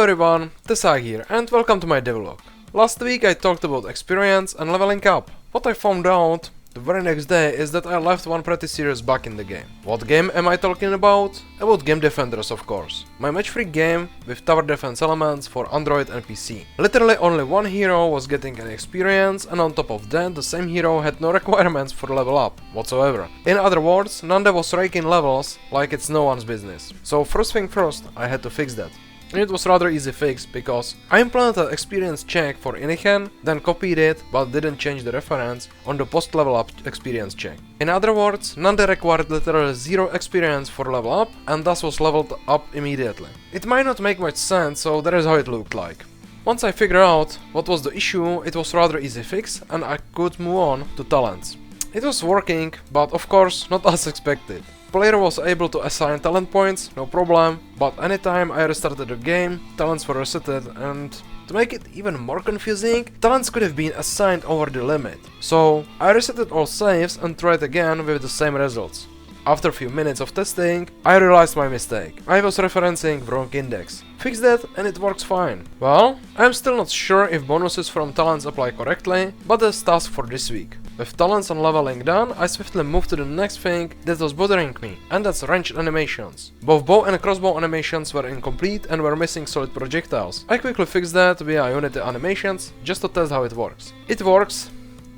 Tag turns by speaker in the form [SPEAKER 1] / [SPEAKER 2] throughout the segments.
[SPEAKER 1] Hello everyone, Tesaks here and welcome to my devlog. Last week I talked about experience and leveling up. What I found out the very next day is that I left one pretty serious bug in the game. What game am I talking about? About Game Defenders, of course. My match-free game with tower defense elements for Android and PC. Literally only one hero was getting an experience, and on top of that the same hero had no requirements for level up whatsoever. In other words, Nande was raking levels like it's no one's business. So first thing first, I had to fix that. And it was rather easy fix because I implemented experience check for Inichen, then copied it but didn't change the reference on the post level up experience check. In other words, Nande required literally 0 experience for level up and thus was leveled up immediately. It might not make much sense, so that is how it looked like. Once I figured out what was the issue, it was rather easy fix and I could move on to talents. It was working, but of course not as expected. Player was able to assign talent points, no problem, but anytime I restarted the game, talents were resetted, and to make it even more confusing, talents could have been assigned over the limit. So I resetted all saves and tried again with the same results. After a few minutes of testing, I realized my mistake. I was referencing wrong index. Fixed that and it works fine. Well, I'm still not sure if bonuses from talents apply correctly, but that's task for this week. With talents and leveling done, I swiftly moved to the next thing that was bothering me, and that's ranged animations. Both bow and crossbow animations were incomplete and were missing solid projectiles. I quickly fixed that via Unity animations, just to test how it works. It works,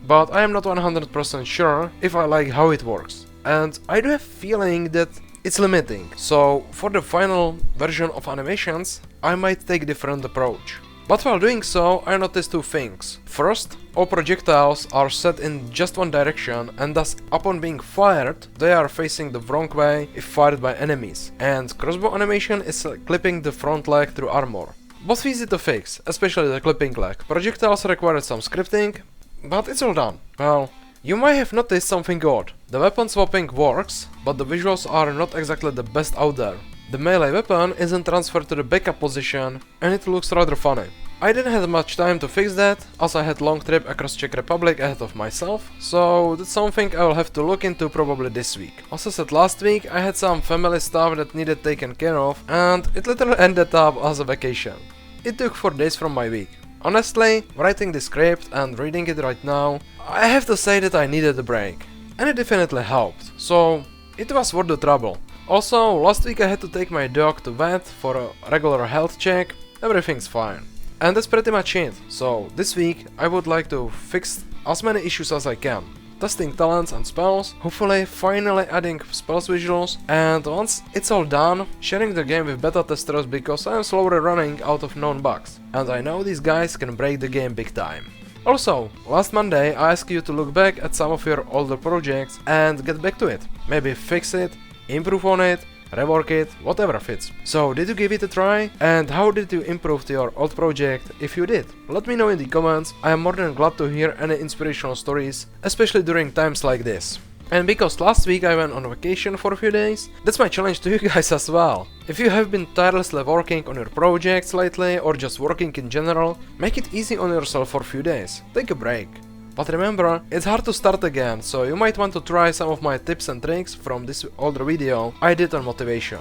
[SPEAKER 1] but I am not 100% sure if I like how it works. And I do have a feeling that it's limiting, so for the final version of animations, I might take a different approach. But while doing so, I noticed two things. First, all projectiles are set in just one direction and thus upon being fired, they are facing the wrong way if fired by enemies. And crossbow animation is clipping the front leg through armor. Both easy to fix, especially the clipping leg. Projectiles required some scripting, but it's all done. Well, you might have noticed something odd. The weapon swapping works, but the visuals are not exactly the best out there. The melee weapon isn't transferred to the backup position, and it looks rather funny. I didn't have much time to fix that, as I had long trip across Czech Republic ahead of myself, so that's something I will have to look into probably this week. As I said last week, I had some family stuff that needed taken care of, and it literally ended up as a vacation. It took 4 days from my week. Honestly, writing the script and reading it right now, I have to say that I needed a break. And it definitely helped, so it was worth the trouble. Also, last week I had to take my dog to vet for a regular health check. Everything's fine. And that's pretty much it. So this week I would like to fix as many issues as I can. Testing talents and spells, hopefully finally adding spells visuals, and once it's all done, sharing the game with beta testers because I am slowly running out of known bugs. And I know these guys can break the game big time. Also, last Monday I asked you to look back at some of your older projects and get back to it. Maybe fix it, improve on it, rework it, whatever fits. So did you give it a try? And how did you improve your old project if you did? Let me know in the comments. I am more than glad to hear any inspirational stories, especially during times like this. And because last week I went on vacation for a few days, that's my challenge to you guys as well. If you have been tirelessly working on your projects lately or just working in general, make it easy on yourself for a few days. Take a break. But remember, it's hard to start again, so you might want to try some of my tips and tricks from this older video I did on motivation.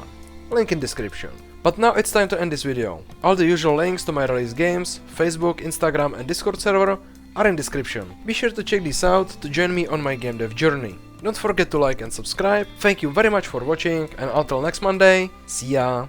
[SPEAKER 1] Link in description. But now it's time to end this video. All the usual links to my release games, Facebook, Instagram and Discord server are in description. Be sure to check these out to join me on my game dev journey. Don't forget to like and subscribe. Thank you very much for watching, and until next Monday, see ya!